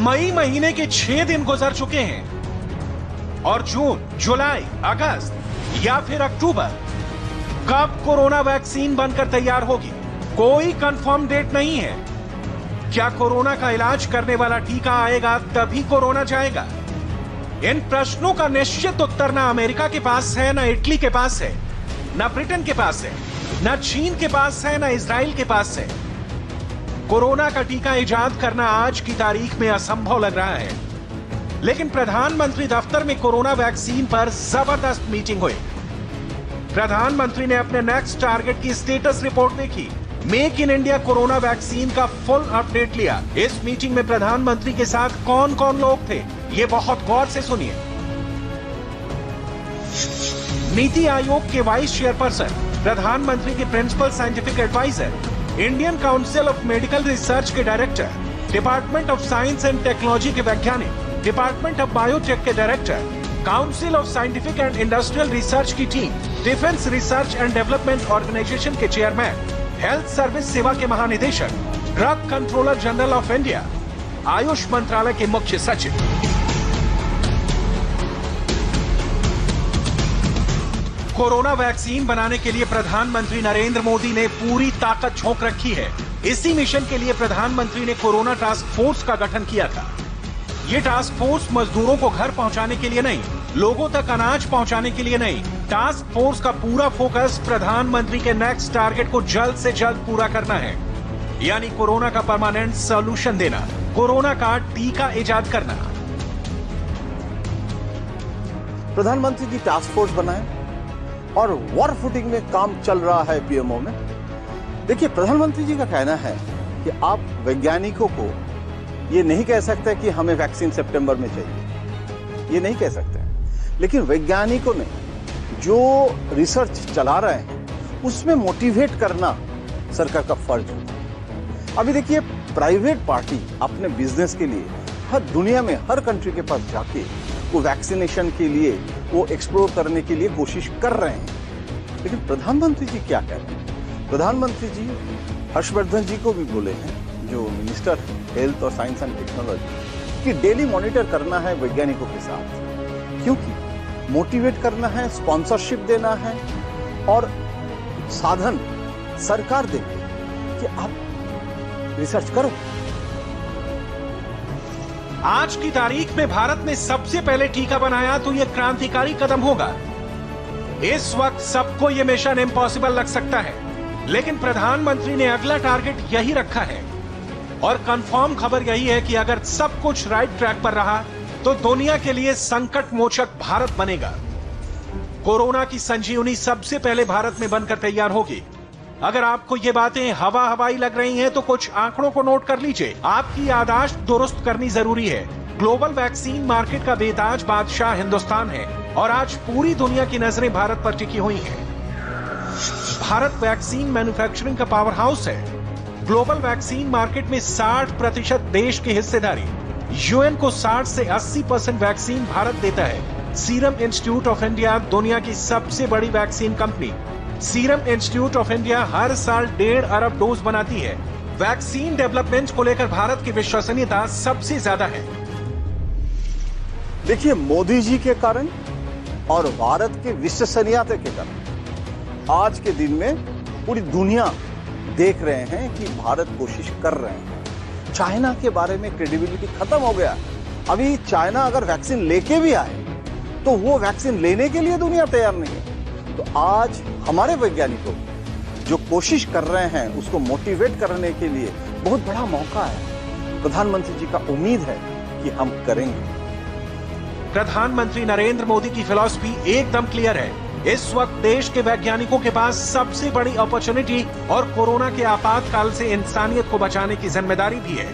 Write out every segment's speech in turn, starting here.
मई महीने के 6 दिन गुजर चुके हैं और जून, जुलाई, अगस्त या फिर अक्टूबर, कब कोरोना वैक्सीन बनकर तैयार होगी? कोई कंफर्म डेट नहीं है। क्या कोरोना का इलाज करने वाला टीका आएगा तभी कोरोना जाएगा? इन प्रश्नों का निश्चित उत्तर ना अमेरिका के पास है, ना इटली के पास है, ना ब्रिटेन के पास है, ना चीन के पास है, ना इजराइल के पास है। कोरोना का टीका इजाद करना आज की तारीख में असंभव लग रहा है, लेकिन प्रधानमंत्री दफ्तर में कोरोना वैक्सीन पर जबरदस्त मीटिंग हुई। प्रधानमंत्री ने अपने नेक्स्ट टारगेट की स्टेटस रिपोर्ट देखी, make in India corona vaccine का फुल अपडेट लिया। इस मीटिंग में प्रधानमंत्री के साथ कौन कौन लोग थे, ये बहुत गौर से सुनिए। नीति आयोग के वाइस चेयरपर्सन, प्रधानमंत्री के principal scientific adviser, Indian Council of Medical Research के director, Department of Science and Technology के वैज्ञानिक, डिपार्टमेंट ऑफ बायोटेक के director, Council of Scientific and Industrial Research की team, Defence Research and Development Organisation के chairman, health service सेवा के महानिदेशक, Drug Controller General of India, Ayush मंत्रालय के मुख्य सचिव। कोरोना वैक्सीन बनाने के लिए प्रधानमंत्री नरेंद्र मोदी ने पूरी ताकत झोंक रखी है। इसी मिशन के लिए प्रधानमंत्री ने कोरोना टास्क फोर्स का गठन किया था। ये टास्क फोर्स मजदूरों को घर पहुंचाने के लिए नहीं, लोगों तक अनाज पहुंचाने के लिए नहीं, टास्क फोर्स का पूरा फोकस प्रधानमंत्री के नेक्स्ट टारगेट को जल्द से जल्द पूरा करना है, यानी कोरोना का परमानेंट सॉल्यूशन देना, कोरोना का टीका इजाद करना। प्रधानमंत्री जी टास्क फोर्स बनाए और वॉर फुटिंग में काम चल रहा है पीएमओ में। देखिए, प्रधानमंत्री जी का कहना है कि आप वैज्ञानिकों को ये नहीं कह सकते कि हमें वैक्सीन सितंबर में चाहिए, ये नहीं कह सकते, लेकिन वैज्ञानिकों ने जो रिसर्च चला रहे हैं उसमें मोटिवेट करना सरकार का फर्ज है। अभी देखिए, प्राइवेट पार्टी अपने बिजनेस के लिए हर दुनिया में हर कंट्री के पास जाके वो वैक्सीनेशन के लिए वो एक्सप्लोर करने के लिए कोशिश कर रहे हैं, लेकिन प्रधानमंत्री जी क्या कह रहे हैं? प्रधानमंत्री जी हर्षवर्धन जी को भी बोले हैं, जो मिनिस्टर हेल्थ और साइंस एंड टेक्नोलॉजी, कि डेली मॉनिटर करना है वैज्ञानिकों के साथ, क्योंकि मोटिवेट करना है, स्पॉन्सरशिप देना है और साधन सरकार देगी कि आप रिसर्च करो। आज की तारीख में भारत ने सबसे पहले टीका बनाया तो यह क्रांतिकारी कदम होगा। इस वक्त सबको यह मिशन इम्पॉसिबल लग सकता है, लेकिन प्रधानमंत्री ने अगला टारगेट यही रखा है और कंफर्म खबर यही है कि अगर सब कुछ राइट ट्रैक पर रहा तो दुनिया के लिए संकट मोचक भारत बनेगा। कोरोना की संजीवनी सबसे पहले भारत में बनकर तैयार होगी। अगर आपको ये बातें हवा हवाई लग रही हैं तो कुछ आंकड़ों को नोट कर लीजिए। आपकी याददाश्त दुरुस्त करनी जरूरी है। ग्लोबल वैक्सीन मार्केट का बेताज बादशाह हिंदुस्तान है और आज पूरी दुनिया की नजरें भारत पर टिकी हुई हैं। भारत वैक्सीन मैन्युफैक्चरिंग का पावर हाउस है। ग्लोबल वैक्सीन मार्केट में 60% देश की हिस्सेदारी। यूएन को 60 से 80% वैक्सीन भारत देता है। सीरम इंस्टीट्यूट ऑफ इंडिया दुनिया की सबसे बड़ी vaccine company. Serum Institute of India हर साल 1.5 अरब डोज बनाती है। वैक्सीन डेवलपमेंट को लेकर भारत की विश्वसनीयता सबसे ज्यादा है। देखिए, मोदी जी के कारण और भारत की विश्वसनीयता के कारण आज के दिन में पूरी दुनिया देख रहे हैं कि भारत कोशिश कर रहे हैं। चाइना के बारे में क्रेडिबिलिटी खत्म हो गया। अभी चाइना अगर वैक्सीन लेके भी आए तो वो वैक्सीन लेने के लिए दुनिया तैयार नहीं है। तो आज हमारे वैज्ञानिकों जो कोशिश कर रहे हैं उसको मोटिवेट करने के लिए बहुत बड़ा मौका है। प्रधानमंत्री जी का उम्मीद है कि हम करेंगे। प्रधानमंत्री नरेंद्र मोदी की फिलॉसफी एकदम क्लियर है। इस वक्त देश के वैज्ञानिकों के पास सबसे बड़ी अपॉर्चुनिटी और कोरोना के आपातकाल से इंसानियत को बचाने की जिम्मेदारी भी है।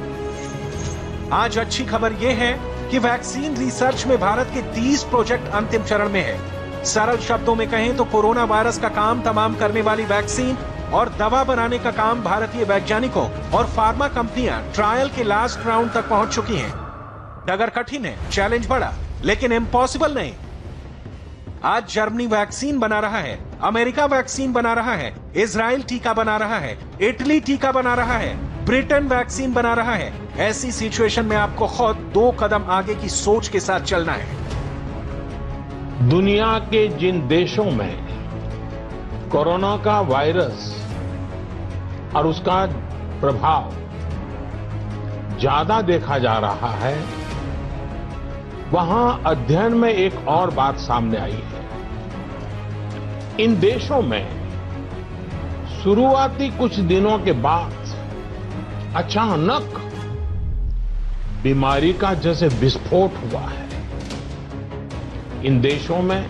आज अच्छी खबर यह है कि वैक्सीन रिसर्च में भारत के 30 प्रोजेक्ट अंतिम चरण में है। सरल शब्दों में कहें तो कोरोना वायरस का काम तमाम करने वाली वैक्सीन और दवा बनाने का काम भारतीय वैज्ञानिकों और फार्मा कंपनियां ट्रायल के लास्ट राउंड तक पहुंच चुकी हैं। डगर कठिन है, चैलेंज बड़ा, लेकिन इम्पॉसिबल नहीं। आज जर्मनी वैक्सीन बना रहा है, अमेरिका वैक्सीन बना रहा है, इजराइल टीका बना रहा है, इटली टीका बना रहा है, ब्रिटेन वैक्सीन बना रहा है। ऐसी सिचुएशन में आपको खुद 2 कदम आगे की सोच के साथ चलना है। दुनिया के जिन देशों में कोरोना का वायरस और उसका प्रभाव ज्यादा देखा जा रहा है, वहां अध्ययन में एक और बात सामने आई है। इन देशों में शुरुआती कुछ दिनों के बाद अचानक बीमारी का जैसे विस्फोट हुआ है। इन देशों में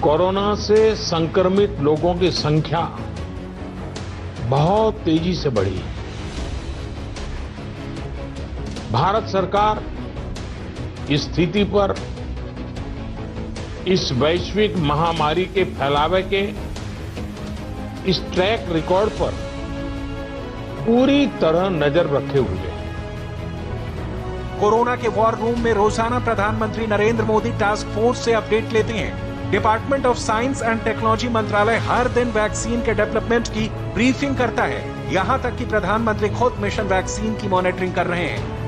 कोरोना से संक्रमित लोगों की संख्या बहुत तेजी से बढ़ी है। भारत सरकार इस स्थिति पर, इस वैश्विक महामारी के फैलावे के इस ट्रैक रिकॉर्ड पर पूरी तरह नजर रखे हुए है। कोरोना के वॉर रूम में रोजाना प्रधानमंत्री नरेंद्र मोदी टास्क फोर्स से अपडेट लेते हैं। Department of Science and technology मंत्रालय हर दिन वैक्सीन के डेवलपमेंट की ब्रीफिंग करता है। यहां तक कि प्रधानमंत्री खुद मिशन वैक्सीन की मॉनिटरिंग कर रहे हैं।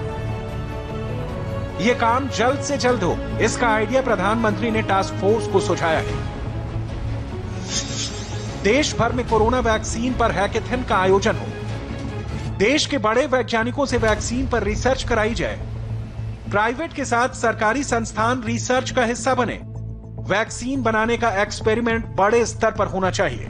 ये काम जल्द से जल्द हो, इसका आइडिया प्रधानमंत्री ने टास्क फोर्स को सुझाया है। देश भर में कोरोना वैक्सीन पर हैकेथन का आयोजन हो, देश के बड़े वैज्ञानिकों से वैक्सीन पर रिसर्च कराई जाए, प्राइवेट के साथ सरकारी संस्थान रिसर्च का हिस्सा बने। वैक्सीन बनाने का एक्सपेरिमेंट बड़े स्तर पर होना चाहिए।